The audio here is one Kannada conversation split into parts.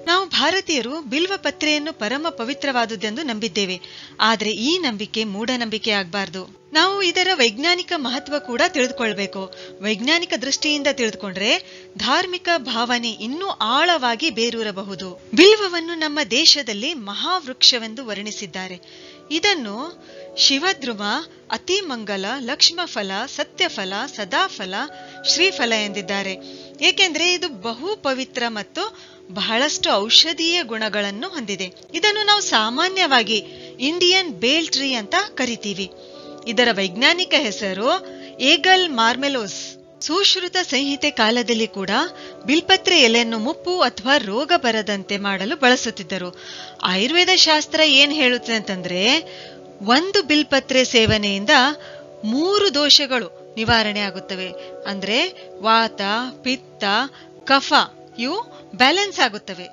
ನಾವು ಭಾರತೀಯರು ಬಿಲ್ವಪತ್ರೆಯನ್ನು ಪರಮ ಪವಿತ್ರವಾದುದೆಂದು ನಂಬಿದ್ದೇವೆ. ಆದರೆ ಈ ನಂಬಿಕೆ ಮೂಢನಂಬಿಕೆ ಆಗಬಾರದು. ನಾವು ಇದರ ವೈಜ್ಞಾನಿಕ ಮಹತ್ವ ಕೂಡ ತಿಳಿದುಕೊಳ್ಬೇಕು. ವೈಜ್ಞಾನಿಕ ದೃಷ್ಟಿಯಿಂದ ತಿಳಿದುಕೊಂಡ್ರೆ ಧಾರ್ಮಿಕ ಭಾವನೆ ಇನ್ನೂ ಆಳವಾಗಿ ಬೇರೂರಬಹುದು. ಬಿಲ್ವವನ್ನು ನಮ್ಮ ದೇಶದಲ್ಲಿ ಮಹಾವೃಕ್ಷವೆಂದು ವರ್ಣಿಸಿದ್ದಾರೆ. ಇದನ್ನು ಶಿವದ್ರುಮ, ಅತಿಮಂಗಲ, ಲಕ್ಷ್ಮಫಲ, ಸತ್ಯಫಲ, ಸದಾಫಲ, ಶ್ರೀಫಲ ಎಂದಿದ್ದಾರೆ. ಏಕೆಂದ್ರೆ ಇದು ಬಹು ಪವಿತ್ರ ಮತ್ತು ಬಹಳಷ್ಟು ಔಷಧೀಯ ಗುಣಗಳನ್ನು ಹೊಂದಿದೆ. ಇದನ್ನು ನಾವು ಸಾಮಾನ್ಯವಾಗಿ ಇಂಡಿಯನ್ ಬೇಲ್ ಟ್ರೀ ಅಂತ ಕರಿತೀವಿ. ಇದರ ವೈಜ್ಞಾನಿಕ ಹೆಸರು ಏಗಲ್ ಮಾರ್ಮೆಲೋಸ್. ಸುಶ್ರುತ ಸಂಹಿತೆ ಕಾಲದಲ್ಲಿ ಕೂಡ ಬಿಲ್ಪತ್ರೆ ಎಲೆಯನ್ನು ಮುಪ್ಪು ಅಥವಾ ರೋಗ ಬರದಂತೆ ಮಾಡಲು ಬಳಸುತ್ತಿದ್ದರು. ಆಯುರ್ವೇದ ಶಾಸ್ತ್ರ ಏನ್ ಹೇಳುತ್ತೆ ಅಂತಂದ್ರೆ, ಒಂದು ಬಿಲ್ಪತ್ರೆ ಸೇವನೆಯಿಂದ 3 ದೋಷಗಳು ನಿವಾರಣೆ ಆಗುತ್ತವೆ. ಅಂದ್ರೆ ವಾತ, ಪಿತ್ತ, ಕಫ ಇವು ಬ್ಯಾಲೆನ್ಸ್ ಆಗುತ್ತವೆ.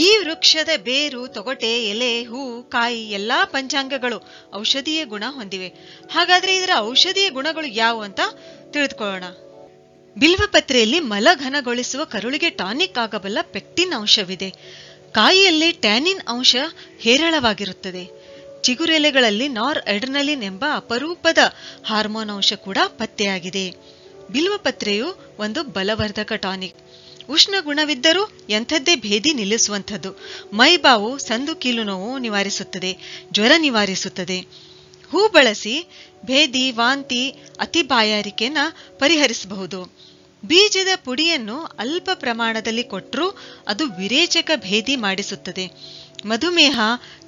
ಈ ವೃಕ್ಷದ ಬೇರು, ತೊಗಟೆ, ಎಲೆ, ಹೂ, ಕಾಯಿ ಎಲ್ಲಾ ಪಂಚಾಂಗಗಳು ಔಷಧೀಯ ಗುಣ ಹೊಂದಿವೆ. ಹಾಗಾದ್ರೆ ಇದರ ಔಷಧೀಯ ಗುಣಗಳು ಯಾವುವು ಅಂತ ತಿಳಿದುಕೊಳ್ಳೋಣ. ಬಿಲ್ವಪತ್ರೆಯಲ್ಲಿ ಮಲಘನಗೊಳಿಸುವ, ಕರುಳಿಗೆ ಟಾನಿಕ್ ಆಗಬಲ್ಲ ಪೆಕ್ಟಿನ್ ಅಂಶವಿದೆ. ಕಾಯಿಯಲ್ಲಿ ಟ್ಯಾನಿನ್ ಅಂಶ ಹೇರಳವಾಗಿರುತ್ತದೆ. ಚಿಗುರೆಲೆಗಳಲ್ಲಿ ನಾರ್ ಎಡ್ರನಲಿನ್ ಎಂಬ ಅಪರೂಪದ ಹಾರ್ಮೋನ್ ಅಂಶ ಕೂಡ ಪತ್ತೆಯಾಗಿದೆ. ಬಿಲ್ವಪತ್ರೆಯು ಒಂದು ಬಲವರ್ಧಕ ಟಾನಿಕ್. ಉಷ್ಣ ಗುಣವಿದ್ದರೂ ಎಂಥದ್ದೇ ಭೇದಿ ನಿಲ್ಲಿಸುವಂಥದ್ದು. ಮೈಬಾವು, ಸಂದು ಕೀಲು ನೋವು ನಿವಾರಿಸುತ್ತದೆ, ಜ್ವರ ನಿವಾರಿಸುತ್ತದೆ. ಹೂ ಬಳಸಿ ಭೇದಿ, ವಾಂತಿ, ಅತಿ ಬಾಯಾರಿಕೆಯನ್ನ ಪರಿಹರಿಸಬಹುದು. ಬೀಜದ ಪುಡಿಯನ್ನು ಅಲ್ಪ ಪ್ರಮಾಣದಲ್ಲಿ ಕೊಟ್ಟರೂ ಅದು ವಿರೇಚಕ ಭೇದಿ ಮಾಡಿಸುತ್ತದೆ. ಮಧುಮೇಹ,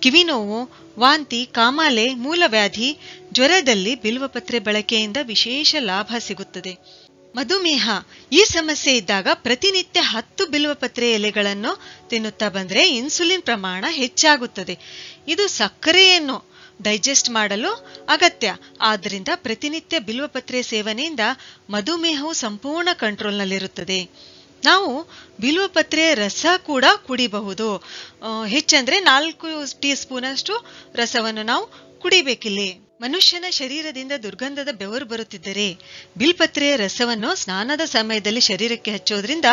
ಕಿವಿನೋವು, ವಾಂತಿ, ಕಾಮಾಲೆ, ಮೂಲವ್ಯಾಧಿ, ಜ್ವರದಲ್ಲಿ ಬಿಲ್ವಪತ್ರೆ ಬಳಕೆಯಿಂದ ವಿಶೇಷ ಲಾಭ ಸಿಗುತ್ತದೆ. ಮಧುಮೇಹ ಈ ಸಮಸ್ಯೆ ಇದ್ದಾಗ ಪ್ರತಿನಿತ್ಯ 10 ಬಿಲ್ವಪತ್ರೆ ಎಲೆಗಳನ್ನು ತಿನ್ನುತ್ತಾ ಬಂದ್ರೆ ಇನ್ಸುಲಿನ್ ಪ್ರಮಾಣ ಹೆಚ್ಚಾಗುತ್ತದೆ. ಇದು ಸಕ್ಕರೆಯನ್ನು ಡೈಜೆಸ್ಟ್ ಮಾಡಲು ಅಗತ್ಯ. ಆದ್ದರಿಂದ ಪ್ರತಿನಿತ್ಯ ಬಿಲ್ವಪತ್ರೆ ಸೇವನೆಯಿಂದ ಮಧುಮೇಹವು ಸಂಪೂರ್ಣ ಕಂಟ್ರೋಲ್ನಲ್ಲಿರುತ್ತದೆ. ನಾವು ಬಿಲ್ವಪತ್ರೆಯ ರಸ ಕೂಡ ಕುಡಿಬಹುದು. ಹೆಚ್ಚಂದ್ರೆ 4 ಟೀ ಸ್ಪೂನ್ ಅಷ್ಟು ರಸವನ್ನು ನಾವು ಕುಡಿಬೇಕಿಲ್ಲಿ. ಮನುಷ್ಯನ ಶರೀರದಿಂದ ದುರ್ಗಂಧದ ಬೆವರು ಬರುತ್ತಿದ್ದರೆ ಬಿಲ್ಪತ್ರೆಯ ರಸವನ್ನು ಸ್ನಾನದ ಸಮಯದಲ್ಲಿ ಶರೀರಕ್ಕೆ ಹಚ್ಚೋದ್ರಿಂದ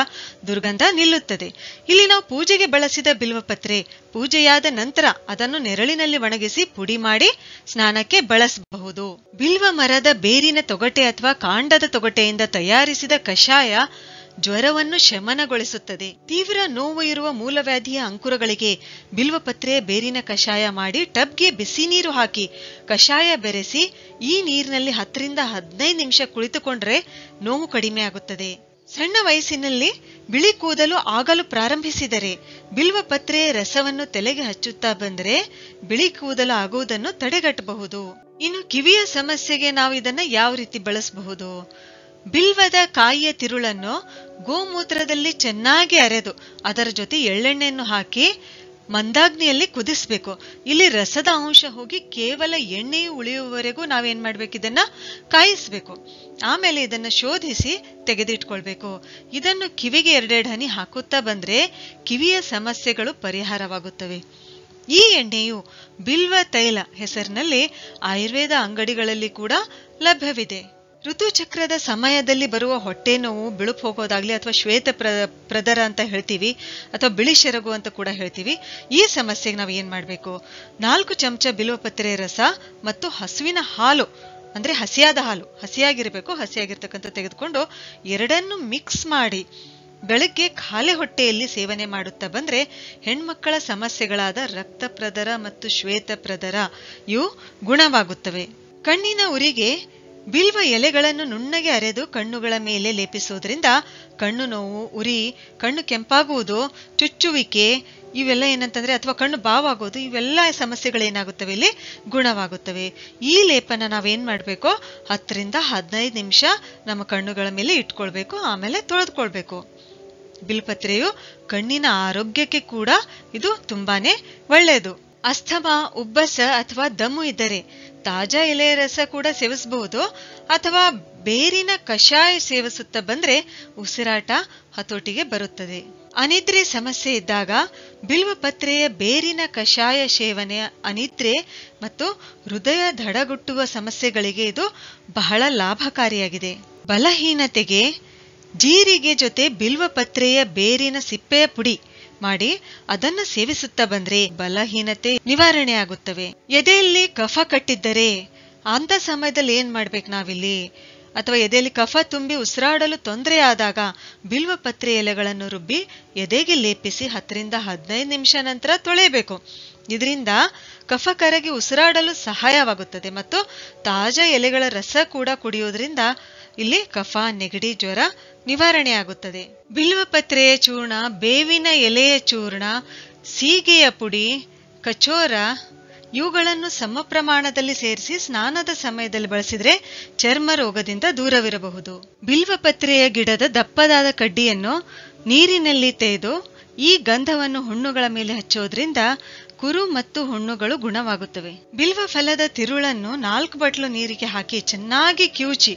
ದುರ್ಗಂಧ ನಿಲ್ಲುತ್ತದೆ. ಇಲ್ಲಿ ನಾವು ಪೂಜೆಗೆ ಬಳಸಿದ ಬಿಲ್ವಪತ್ರೆ ಪೂಜೆಯಾದ ನಂತರ ಅದನ್ನು ನೆರಳಿನಲ್ಲಿ ಒಣಗಿಸಿ ಪುಡಿ ಮಾಡಿ ಸ್ನಾನಕ್ಕೆ ಬಳಸಬಹುದು. ಬಿಲ್ವ ಮರದ ಬೇರಿನ ತೊಗಟೆ ಅಥವಾ ಕಾಂಡದ ತೊಗಟೆಯಿಂದ ತಯಾರಿಸಿದ ಕಷಾಯ ಜ್ವರವನ್ನು ಶಮನಗೊಳಿಸುತ್ತದೆ. ತೀವ್ರ ನೋವು ಇರುವ ಮೂಲವ್ಯಾಧಿಯ ಅಂಕುರಗಳಿಗೆ ಬಿಲ್ವಪತ್ರೆಯ ಬೇರಿನ ಕಷಾಯ ಮಾಡಿ ಟಬ್ಗೆ ಬಿಸಿ ನೀರು ಹಾಕಿ ಕಷಾಯ ಬೆರೆಸಿ ಈ ನೀರಿನಲ್ಲಿ 10 ರಿಂದ 15 ನಿಮಿಷ ಕುಳಿತುಕೊಂಡ್ರೆ ನೋವು ಕಡಿಮೆ ಆಗುತ್ತದೆ. ಸಣ್ಣ ವಯಸ್ಸಿನಲ್ಲಿ ಬಿಳಿ ಕೂದಲು ಆಗಲು ಪ್ರಾರಂಭಿಸಿದರೆ ಬಿಲ್ವಪತ್ರೆಯ ರಸವನ್ನು ತಲೆಗೆ ಹಚ್ಚುತ್ತಾ ಬಂದರೆ ಬಿಳಿ ಕೂದಲು ಆಗುವುದನ್ನು ತಡೆಗಟ್ಟಬಹುದು. ಇನ್ನು ಕಿವಿಯ ಸಮಸ್ಯೆಗೆ ನಾವು ಇದನ್ನ ಯಾವ ರೀತಿ ಬಳಸಬಹುದು? ಬಿಲ್ವದ ಕಾಯಿಯ ತಿರುಳನ್ನು ಗೋಮೂತ್ರದಲ್ಲಿ ಚೆನ್ನಾಗಿ ಅರೆದು ಅದರ ಜೊತೆ ಎಳ್ಳೆಣ್ಣೆಯನ್ನು ಹಾಕಿ ಮಂದಾಗ್ನಿಯಲ್ಲಿ ಕುದಿಸಬೇಕು. ಇಲ್ಲಿ ರಸದ ಅಂಶ ಹೋಗಿ ಕೇವಲ ಎಣ್ಣೆಯು ಉಳಿಯುವವರೆಗೂ ನಾವೇನ್ ಮಾಡ್ಬೇಕು, ಇದನ್ನ ಕಾಯಿಸ್ಬೇಕು. ಆಮೇಲೆ ಇದನ್ನ ಶೋಧಿಸಿ ತೆಗೆದಿಟ್ಕೊಳ್ಬೇಕು. ಇದನ್ನು ಕಿವಿಗೆ 2 ಹನಿ ಹಾಕುತ್ತಾ ಬಂದ್ರೆ ಕಿವಿಯ ಸಮಸ್ಯೆಗಳು ಪರಿಹಾರವಾಗುತ್ತವೆ. ಈ ಎಣ್ಣೆಯು ಬಿಲ್ವ ತೈಲ ಹೆಸರಿನಲ್ಲಿ ಆಯುರ್ವೇದ ಅಂಗಡಿಗಳಲ್ಲಿ ಕೂಡ ಲಭ್ಯವಿದೆ. ಋತುಚಕ್ರದ ಸಮಯದಲ್ಲಿ ಬರುವ ಹೊಟ್ಟೆ ನೋವು, ಬಿಳುಪು ಹೋಗೋದಾಗ್ಲಿ ಅಥವಾ ಶ್ವೇತ ಪ್ರದರ ಅಂತ ಹೇಳ್ತೀವಿ ಅಥವಾ ಬಿಳಿ ಶೆರಗು ಅಂತ ಕೂಡ ಹೇಳ್ತೀವಿ. ಈ ಸಮಸ್ಯೆಗೆ ನಾವು ಏನ್ ಮಾಡ್ಬೇಕು, 4 ಚಮಚ ಬಿಲ್ವಪತ್ರೆ ರಸ ಮತ್ತು ಹಸುವಿನ ಹಾಲು ಅಂದ್ರೆ ಹಸಿಯಾದ ಹಾಲು, ಹಸಿಯಾಗಿರ್ಬೇಕು, ಹಸಿಯಾಗಿರ್ತಕ್ಕಂಥ ತೆಗೆದುಕೊಂಡು ಎರಡನ್ನು ಮಿಕ್ಸ್ ಮಾಡಿ ಬೆಳಗ್ಗೆ ಖಾಲಿ ಹೊಟ್ಟೆಯಲ್ಲಿ ಸೇವನೆ ಮಾಡುತ್ತಾ ಬಂದ್ರೆ ಹೆಣ್ಮಕ್ಕಳ ಸಮಸ್ಯೆಗಳಾದ ರಕ್ತ ಪ್ರದರ ಮತ್ತು ಶ್ವೇತ ಪ್ರದರ ಇವು ಗುಣವಾಗುತ್ತವೆ. ಕಣ್ಣಿನ ಉರಿಗೆ ಬಿಲ್ವ ಎಲೆಗಳನ್ನು ನುಣ್ಣಗೆ ಅರೆದು ಕಣ್ಣುಗಳ ಮೇಲೆ ಲೇಪಿಸುವುದರಿಂದ ಕಣ್ಣು ನೋವು, ಉರಿ, ಕಣ್ಣು ಕೆಂಪಾಗುವುದು, ಚುಚ್ಚುವಿಕೆ ಇವೆಲ್ಲ ಏನಂತಂದ್ರೆ ಅಥವಾ ಕಣ್ಣು ಬಾವಾಗೋದು ಇವೆಲ್ಲ ಸಮಸ್ಯೆಗಳೇನಾಗುತ್ತವೆ ಇಲ್ಲಿ ಗುಣವಾಗುತ್ತವೆ. ಈ ಲೇಪನ ನಾವೇನ್ ಮಾಡ್ಬೇಕು, 10 ರಿಂದ 15 ನಿಮಿಷ ನಮ್ಮ ಕಣ್ಣುಗಳ ಮೇಲೆ ಇಟ್ಕೊಳ್ಬೇಕು, ಆಮೇಲೆ ತೊಳೆದುಕೊಳ್ಬೇಕು. ಬಿಲ್ಪತ್ರೆಯು ಕಣ್ಣಿನ ಆರೋಗ್ಯಕ್ಕೆ ಕೂಡ ಇದು ತುಂಬಾನೇ ಒಳ್ಳೆಯದು. ಅಸ್ಥಮಾ, ಉಬ್ಬಸ ಅಥವಾ ದಮ್ಮು ಇದ್ದರೆ ತಾಜಾ ಎಲೆಯ ರಸ ಕೂಡ ಸೇವಿಸಬಹುದು ಅಥವಾ ಬೇರಿನ ಕಷಾಯ ಸೇವಿಸುತ್ತಾ ಬಂದ್ರೆ ಉಸಿರಾಟ ಹತೋಟಿಗೆ ಬರುತ್ತದೆ. ಅನಿದ್ರೆ ಸಮಸ್ಯೆ ಇದ್ದಾಗ ಬಿಲ್ವಪತ್ರೆಯ ಬೇರಿನ ಕಷಾಯ ಸೇವನೆ ಅನಿದ್ರೆ ಮತ್ತು ಹೃದಯ ಧಡಗುಟ್ಟುವ ಸಮಸ್ಯೆಗಳಿಗೆ ಇದು ಬಹಳ ಲಾಭಕಾರಿಯಾಗಿದೆ. ಬಲಹೀನತೆಗೆ ಜೀರಿಗೆ ಜೊತೆ ಬಿಲ್ವಪತ್ರೆಯ ಬೇರಿನ ಸಿಪ್ಪೆಯ ಪುಡಿ ಮಾಡಿ ಅದನ್ನು ಸೇವಿಸುತ್ತಾ ಬಂದ್ರೆ ಬಲಹೀನತೆ ನಿವಾರಣೆ ಆಗುತ್ತವೆ. ಎದೆಯಲ್ಲಿ ಕಫ ಕಟ್ಟಿದ್ದರೆ ಅಂತ ಸಮಯದಲ್ಲಿ ಏನ್ ಮಾಡ್ಬೇಕು ನಾವಿಲ್ಲಿ, ಅಥವಾ ಎದೆಯಲ್ಲಿ ಕಫ ತುಂಬಿ ಉಸಿರಾಡಲು ತೊಂದರೆ ಆದಾಗ ಬಿಲ್ವಪತ್ರೆ ಎಲೆಗಳನ್ನು ರುಬ್ಬಿ ಎದೆಗೆ ಲೇಪಿಸಿ 10 ರಿಂದ 15 ನಿಮಿಷ ನಂತರ ತೊಳೆಯಬೇಕು. ಇದರಿಂದ ಕಫ ಕರಗಿ ಉಸಿರಾಡಲು ಸಹಾಯವಾಗುತ್ತದೆ ಮತ್ತು ತಾಜಾ ಎಲೆಗಳ ರಸ ಕೂಡ ಕುಡಿಯೋದ್ರಿಂದ ಇಲ್ಲಿ ಕಫ, ನೆಗಡಿ, ಜ್ವರ ನಿವಾರಣೆ ಆಗುತ್ತದೆ. ಬಿಲ್ವಪತ್ರೆಯ ಚೂರ್ಣ, ಬೇವಿನ ಎಲೆಯ ಚೂರ್ಣ, ಸೀಗೆಯ ಪುಡಿ, ಕಚೋರ ಇವುಗಳನ್ನು ಸಮ ಪ್ರಮಾಣದಲ್ಲಿ ಸೇರಿಸಿ ಸ್ನಾನದ ಸಮಯದಲ್ಲಿ ಬಳಸಿದ್ರೆ ಚರ್ಮ ರೋಗದಿಂದ ದೂರವಿರಬಹುದು. ಬಿಲ್ವಪತ್ರೆಯ ಗಿಡದ ದಪ್ಪದಾದ ಕಡ್ಡಿಯನ್ನು ನೀರಿನಲ್ಲಿ ತೆಗೆದು ಈ ಗಂಧವನ್ನು ಹುಣ್ಣುಗಳ ಮೇಲೆ ಹಚ್ಚೋದ್ರಿಂದ ಕುರು ಮತ್ತು ಹುಣ್ಣುಗಳು ಗುಣವಾಗುತ್ತವೆ. ಬಿಲ್ವ ಫಲದ ತಿರುಳನ್ನು 4 ಬಟ್ಲು ನೀರಿಗೆ ಹಾಕಿ ಚೆನ್ನಾಗಿ ಕಿವುಚಿ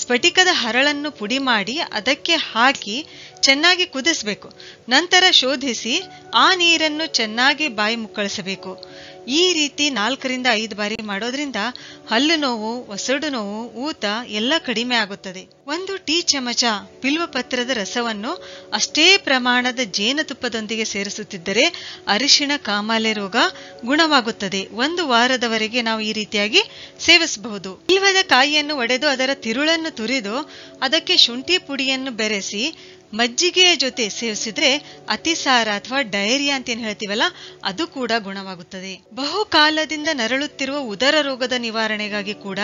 ಸ್ಫಟಿಕದ ಹರಳನ್ನು ಪುಡಿ ಮಾಡಿ ಅದಕ್ಕೆ ಹಾಕಿ ಚೆನ್ನಾಗಿ ಕುದಿಸಬೇಕು. ನಂತರ ಶೋಧಿಸಿ ಆ ನೀರನ್ನು ಚೆನ್ನಾಗಿ ಬಾಯಿ ಮುಕ್ಕಳಿಸಬೇಕು. ಈ ರೀತಿ 4 ರಿಂದ 5 ಬಾರಿ ಮಾಡೋದ್ರಿಂದ ಹಲ್ಲು ನೋವು, ಒಸಡು ನೋವು, ಊತ ಎಲ್ಲ ಕಡಿಮೆ ಆಗುತ್ತದೆ. 1 ಟೀ ಚಮಚ ಬಿಲ್ವಪತ್ರದ ರಸವನ್ನು ಅಷ್ಟೇ ಪ್ರಮಾಣದ ಜೇನುತುಪ್ಪದೊಂದಿಗೆ ಸೇರಿಸುತ್ತಿದ್ದರೆ ಅರಿಶಿಣ ಕಾಮಾಲೆ ರೋಗ ಗುಣವಾಗುತ್ತದೆ. 1 ವಾರದವರೆಗೆ ನಾವು ಈ ರೀತಿಯಾಗಿ ಸೇವಿಸಬಹುದು. ಬಿಲ್ವದ ಕಾಯಿಯನ್ನು ಒಡೆದು ಅದರ ತಿರುಳನ್ನು ತುರಿದು ಅದಕ್ಕೆ ಶುಂಠಿ ಪುಡಿಯನ್ನು ಬೆರೆಸಿ ಮಜ್ಜಿಗೆಯ ಜೊತೆ ಸೇವಿಸಿದ್ರೆ ಅತಿಸಾರ ಅಥವಾ ಡಯರಿಯಾ ಅಂತ ಏನ್ ಹೇಳ್ತೀವಲ್ಲ ಅದು ಕೂಡ ಗುಣವಾಗುತ್ತದೆ. ಬಹುಕಾಲದಿಂದ ನರಳುತ್ತಿರುವ ಉದರ ರೋಗದ ನಿವಾರಣೆಗಾಗಿ ಕೂಡ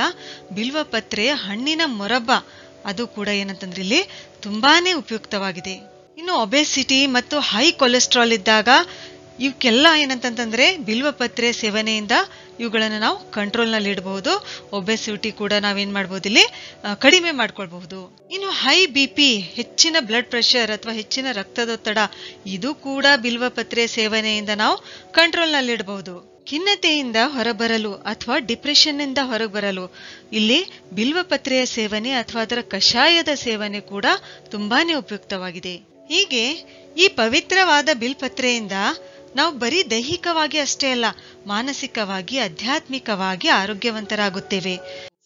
ಬಿಲ್ವಪತ್ರೆಯ ಹಣ್ಣಿನ ಮೊರಬ್ಬ ಅದು ಕೂಡ ಏನಂತಂದ್ರೆ ಇಲ್ಲಿ ತುಂಬಾನೇ ಉಪಯುಕ್ತವಾಗಿದೆ. ಇನ್ನು ಒಬೆಸಿಟಿ ಮತ್ತು ಹೈ ಕೊಲೆಸ್ಟ್ರಾಲ್ ಇದ್ದಾಗ ಇವಕ್ಕೆಲ್ಲ ಏನಂತಂದ್ರೆ ಬಿಲ್ವಪತ್ರೆ ಸೇವನೆಯಿಂದ ಇವುಗಳನ್ನು ನಾವು ಕಂಟ್ರೋಲ್ ನಲ್ಲಿ ಇಡಬಹುದು. ಒಬೆಸಿಟಿ ಕೂಡ ನಾವೇನ್ ಮಾಡಬಹುದು, ಇಲ್ಲಿ ಕಡಿಮೆ ಮಾಡ್ಕೊಳ್ಬಹುದು. ಇನ್ನು ಹೈ ಬಿಪಿ, ಹೆಚ್ಚಿನ ಬ್ಲಡ್ ಪ್ರೆಷರ್ ಅಥವಾ ಹೆಚ್ಚಿನ ರಕ್ತದೊತ್ತಡ ಇದು ಕೂಡ ಬಿಲ್ವಪತ್ರೆ ಸೇವನೆಯಿಂದ ನಾವು ಕಂಟ್ರೋಲ್ ನಲ್ಲಿ ಇಡಬಹುದು. ಖಿನ್ನತೆಯಿಂದ ಹೊರಬರಲು ಅಥವಾ ಡಿಪ್ರೆಷನ್ ನಿಂದ ಹೊರಬರಲು ಇಲ್ಲಿ ಬಿಲ್ವಪತ್ರೆಯ ಸೇವನೆ ಅಥವಾ ಅದರ ಕಷಾಯದ ಸೇವನೆ ಕೂಡ ತುಂಬಾನೇ ಉಪಯುಕ್ತವಾಗಿದೆ. ಹೀಗೆ ಈ ಪವಿತ್ರವಾದ ಬಿಲ್ಪತ್ರೆಯಿಂದ ನಾವು ಬರೀ ದೈಹಿಕವಾಗಿ ಅಷ್ಟೇ ಅಲ್ಲ, ಮಾನಸಿಕವಾಗಿ, ಆಧ್ಯಾತ್ಮಿಕವಾಗಿ ಆರೋಗ್ಯವಂತರಾಗುತ್ತೇವೆ.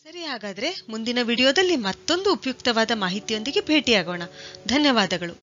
ಸರಿ, ಹಾಗಾದ್ರೆ ಮುಂದಿನ ವಿಡಿಯೋದಲ್ಲಿ ಮತ್ತೊಂದು ಉಪಯುಕ್ತವಾದ ಮಾಹಿತಿಯೊಂದಿಗೆ ಭೇಟಿಯಾಗೋಣ. ಧನ್ಯವಾದಗಳು.